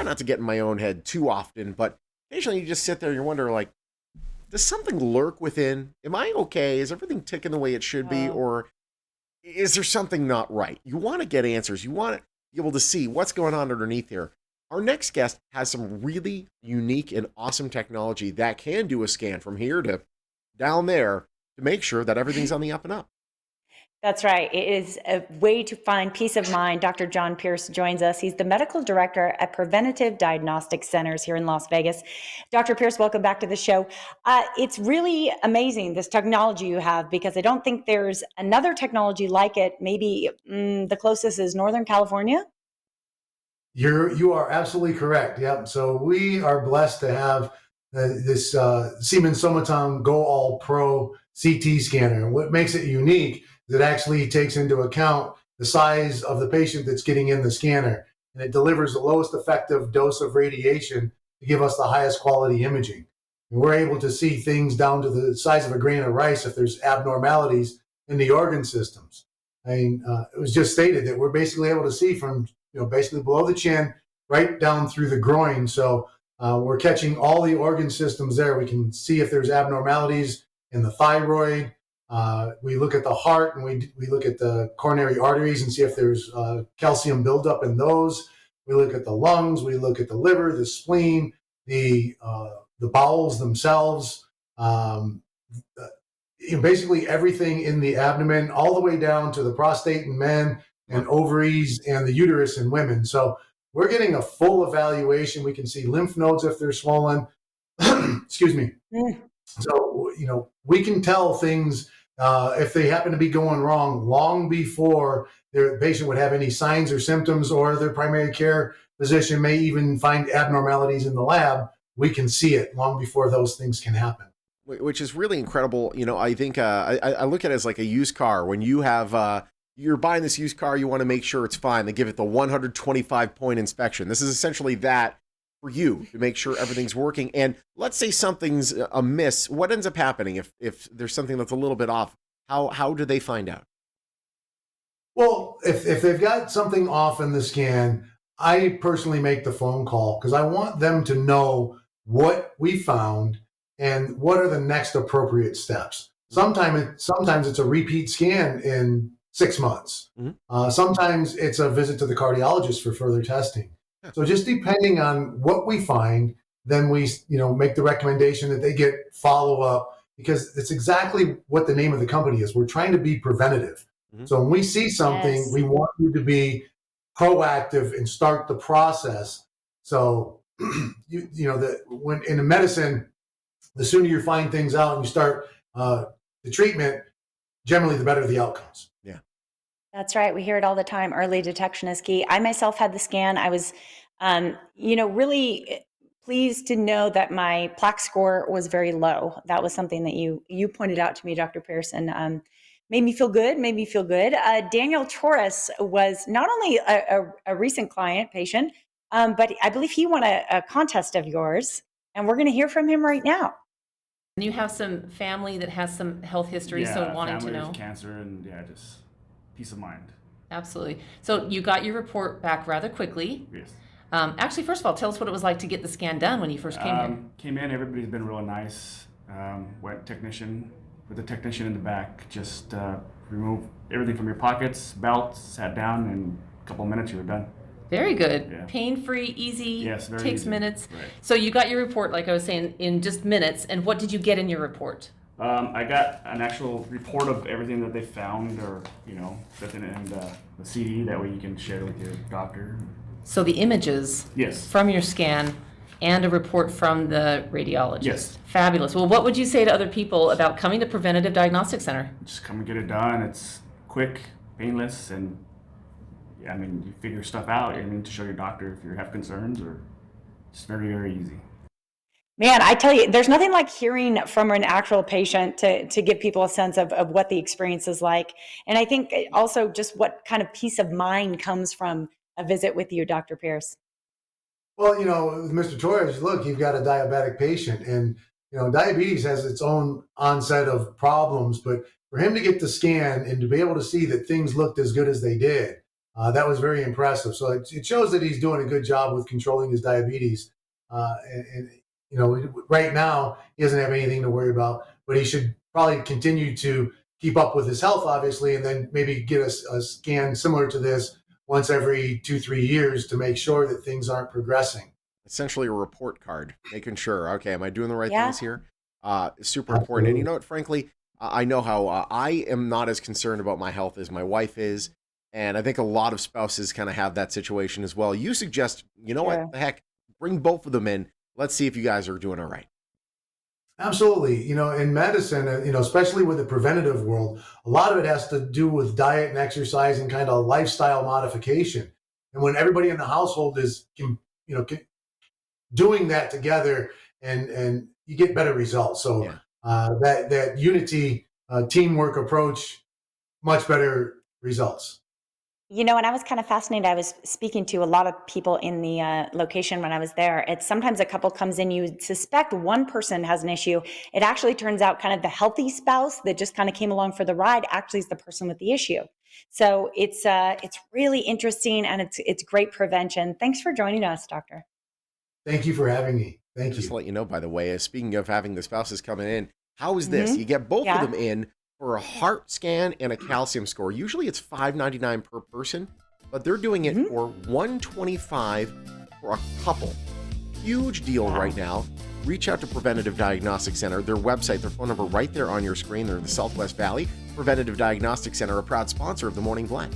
try not to get in my own head too often, but occasionally you just sit there and you wonder, like, does something lurk within? Am I okay? Is everything ticking the way it should be? Oh, Or is there something not right? You want to get answers. You want to be able to see what's going on underneath here. Our next guest has some really unique and awesome technology that can do a scan from here to down there to make sure that everything's on the up and up. that's right. It is a way to find peace of mind. Dr. John Pierce joins us. He's the medical director at Preventative Diagnostic Centers here in Las Vegas. Dr. Pierce, welcome back to the show. It's really amazing, this technology you have, because I don't think there's another technology like it. Maybe the closest is Northern California. You are absolutely correct. Yep. So we are blessed to have this Siemens Somaton Go All Pro CT scanner. And what makes it unique is it actually takes into account the size of the patient that's getting in the scanner, and it delivers the lowest effective dose of radiation to give us the highest quality imaging. And we're able to see things down to the size of a grain of rice if there's abnormalities in the organ systems. I mean, it was just stated that we're basically able to see from basically below the chin, right down through the groin. So we're catching all the organ systems there. We can see if there's abnormalities in the thyroid. We look at the heart, and we look at the coronary arteries and see if there's calcium buildup in those. We look at the lungs. We look at the liver, the spleen, the bowels themselves. Basically everything in the abdomen, all the way down to the prostate in men and ovaries and the uterus in women. So we're getting a full evaluation. We can see lymph nodes if they're swollen. Excuse me. Mm. So, we can tell things if they happen to be going wrong long before their patient would have any signs or symptoms, or their primary care physician may even find abnormalities in the lab. We can see it long before those things can happen. Which is really incredible. I think I look at it as like a used car. When you have you're buying this used car, you want to make sure it's fine. They give it the 125-point inspection. This is essentially that for you to make sure everything's working. And let's say something's amiss. What ends up happening if there's something that's a little bit off? How do they find out? Well, if they've got something off in the scan, I personally make the phone call because I want them to know what we found and what are the next appropriate steps. Sometimes it's a repeat scan in 6 months. Mm-hmm. Sometimes it's a visit to the cardiologist for further testing. Yeah. So just depending on what we find, then we make the recommendation that they get follow up, because it's exactly what the name of the company is. We're trying to be preventative. Mm-hmm. So when we see something, Yes. we want you to be proactive and start the process. So when in the medicine, the sooner you find things out and you start the treatment, generally the better the outcomes. Yeah. That's right. We hear it all the time. Early detection is key. I myself had the scan. I was, really pleased to know that my plaque score was very low. That was something that you pointed out to me, Dr. Pearson. Made me feel good. Daniel Torres was not only a recent patient, but I believe he won a contest of yours, and we're going to hear from him right now. And you have some family that has some health history, so wanting to family know. with cancer, and just peace of mind. Absolutely. So you got your report back rather quickly. Yes. Actually, first of all, tell us what it was like to get the scan done when you first came here. Came in, everybody's been real nice. Went technician with the technician in the back, just remove everything from your pockets, belt, sat down, and a couple of minutes you were done. Very good. Yeah. Pain-free, easy. Yes, very takes easy. minutes. Right. So you got your report, like I was saying, in just minutes. And what did you get in your report? I got an actual report of everything that they found, or and the CD. That way you can share with your doctor. So the images Yes. from your scan and a report from the radiologist. Yes. Fabulous. Well, what would you say to other people about coming to Preventative Diagnostic Center? Just come and get it done. It's quick, painless, and you figure stuff out. To show your doctor if you have concerns, or it's very, very easy. Man, I tell you, there's nothing like hearing from an actual patient to give people a sense of what the experience is like. And I think also just what kind of peace of mind comes from a visit with you, Dr. Pierce. Well, with Mr. Torres, look, you've got a diabetic patient, and diabetes has its own onset of problems. But for him to get the scan and to be able to see that things looked as good as they did, That was very impressive. So it shows that he's doing a good job with controlling his diabetes. And right now he doesn't have anything to worry about, but he should probably continue to keep up with his health, obviously, and then maybe get a scan similar to this once every 2-3 years to make sure that things aren't progressing. Essentially a report card, making sure, okay, am I doing the right Yeah. things here? Super important. And you know what, frankly, I know how I am not as concerned about my health as my wife is. And I think a lot of spouses kind of have that situation as well. You suggest, you know Sure. what, the heck, bring both of them in. Let's see if you guys are doing all right. Absolutely. In medicine, especially with the preventative world, a lot of it has to do with diet and exercise and kind of lifestyle modification. And when everybody in the household is, doing that together, and you get better results. So Yeah. that unity, teamwork approach, much better results. And I was kind of fascinated. I was speaking to a lot of people in the location when I was there. It's sometimes a couple comes in, you suspect one person has an issue. It actually turns out kind of the healthy spouse that just kind of came along for the ride actually is the person with the issue. So it's really interesting, and it's great prevention. Thanks for joining us, Doctor. Thank you for having me. Thank Just to you. let you know, by the way, speaking of having the spouses coming in, how is this? You get both Yeah. of them in for a heart scan and a calcium score. Usually it's $5.99 per person, but they're doing it for $125 for a couple. Huge deal Wow. right now. Reach out to Preventative Diagnostic Center. Their website, their phone number right there on your screen. They're in the Southwest Valley. Preventative Diagnostic Center, a proud sponsor of the Morning Blend.